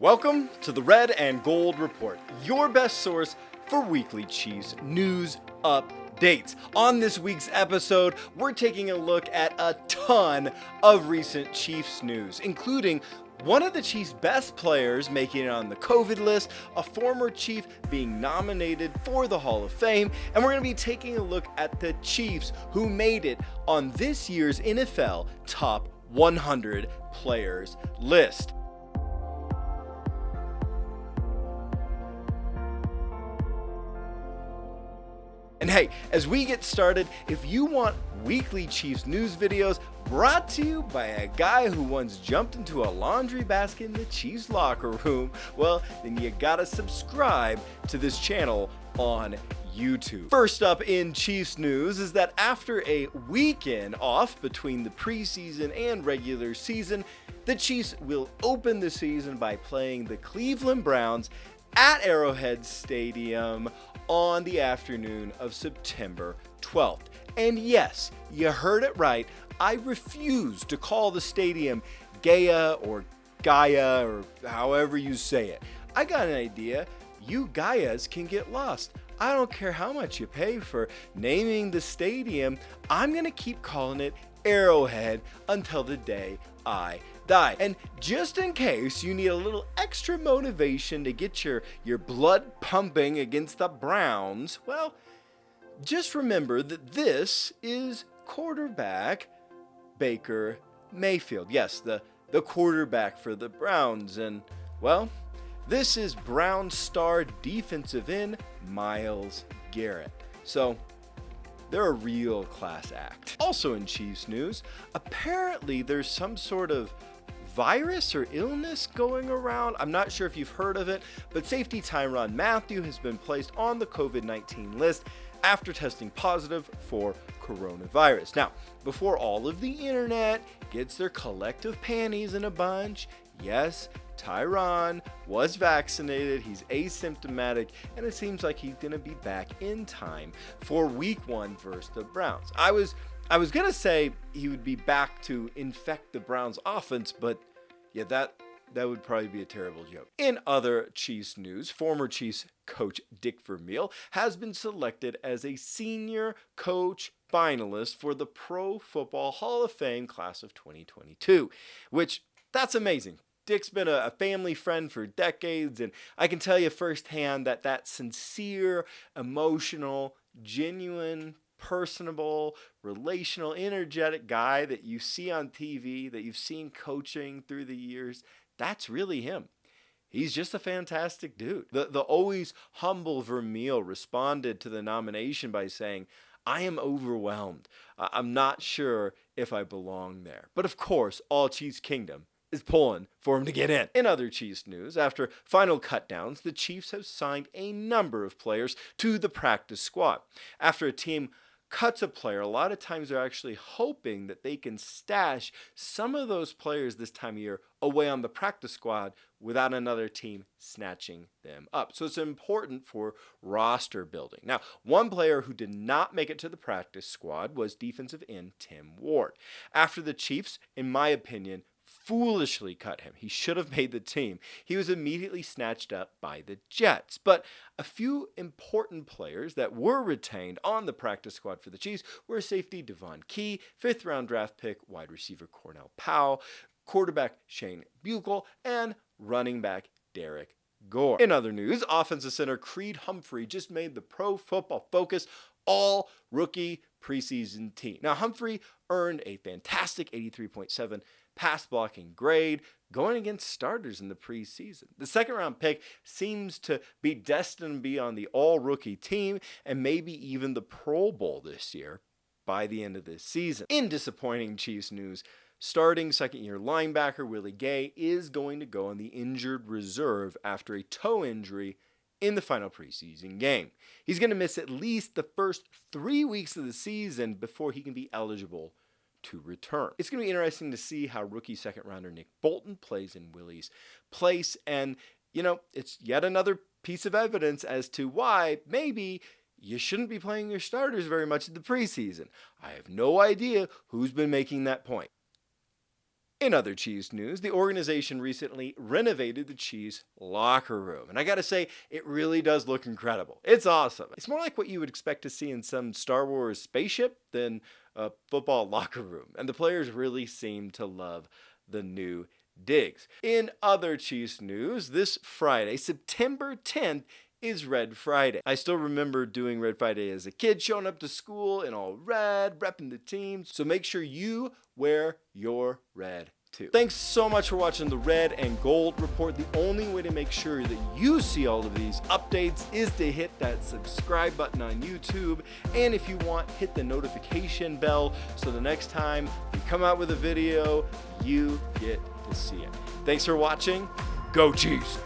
Welcome to the Red and Gold Report, your best source for weekly Chiefs news updates. On this week's episode, we're taking a look at a ton of recent Chiefs news, including one of the Chiefs' best players making it on the COVID list, a former Chief being nominated for the Hall of Fame, and we're going to be taking a look at the Chiefs who made it on this year's NFL Top 100 Players list. And hey, as we get started, if you want weekly Chiefs news videos brought to you by a guy who once jumped into a laundry basket in the Chiefs locker room, well, then you gotta subscribe to this channel on YouTube. First up in Chiefs news is that after a weekend off between the preseason and regular season, the Chiefs will open the season by playing the Cleveland Browns at Arrowhead Stadium on the afternoon of September 12th. And yes, you heard it right, I refuse to call the stadium Gaia or Gaia or however you say it. I got an idea, you Gaias can get lost. I don't care how much you pay for naming the stadium, I'm gonna keep calling it Arrowhead until the day I die. And just in case you need a little extra motivation to get your blood pumping against the Browns, well, just remember that this is quarterback Baker Mayfield. Yes, the quarterback for the Browns. And, well, this is Brown star defensive end Myles Garrett. So, they're a real class act. Also in Chiefs news, apparently there's some sort of virus or illness going around. I'm not sure if you've heard of it, but safety Tyrann has been placed on the COVID-19 list after testing positive for coronavirus. Now, before all of the internet gets their collective panties in a bunch, yes, Tyrann was vaccinated, he's asymptomatic, and it seems like he's going to be back in time for week 1 versus the Browns. I was going to say he would be back to infect the Browns offense, but yeah, that would probably be a terrible joke. In other Chiefs news, former Chiefs coach Dick Vermeil has been selected as a senior coach finalist for the Pro Football Hall of Fame class of 2022, which that's amazing. Dick's been a family friend for decades, and I can tell you firsthand that sincere, emotional, genuine, personable, relational, energetic guy that you see on TV, that you've seen coaching through the years, that's really him. He's just a fantastic dude. The always humble Vermeil responded to the nomination by saying, "I am overwhelmed. I'm not sure if I belong there." But of course, all Chiefs Kingdom is pulling for him to get in. In other Chiefs news, after final cutdowns, the Chiefs have signed a number of players to the practice squad. After a team cuts a player, a lot of times they're actually hoping that they can stash some of those players this time of year away on the practice squad without another team snatching them up. So it's important for roster building. Now, one player who did not make it to the practice squad was defensive end Tim Ward. After the Chiefs, in my opinion, foolishly cut him, he should have made the team, he was immediately snatched up by the Jets. But a few important players that were retained on the practice squad for the Chiefs were safety Devon Key, 5th round draft pick wide receiver Cornell Powell, quarterback Shane Buechele, and running back Derek Gore. In other news, offensive center Creed Humphrey just made the Pro Football Focus all-rookie preseason team. Now, Humphrey earned a fantastic 83.7 pass blocking grade going against starters in the preseason. The 2nd round pick seems to be destined to be on the all-rookie team and maybe even the Pro Bowl this year by the end of this season. In disappointing Chiefs news, starting second-year linebacker Willie Gay is going to go on the injured reserve after a toe injury in the final preseason game. He's going to miss at least the first 3 weeks of the season before he can be eligible to return. It's going to be interesting to see how rookie second-rounder Nick Bolton plays in Willie's place, and, it's yet another piece of evidence as to why maybe you shouldn't be playing your starters very much in the preseason. I have no idea who's been making that point. In other Chiefs news, the organization recently renovated the Chiefs locker room. And I gotta say, it really does look incredible. It's awesome. It's more like what you would expect to see in some Star Wars spaceship than a football locker room. And the players really seem to love the new digs. In other Chiefs news, this Friday, September 10th, is Red Friday. I still remember doing Red Friday as a kid, showing up to school in all red, repping the team. So make sure you wear your red too. Thanks so much for watching the Red and Gold Report. The only way to make sure that you see all of these updates is to hit that subscribe button on YouTube. And if you want, hit the notification bell so the next time we come out with a video, you get to see it. Thanks for watching. Go Chiefs!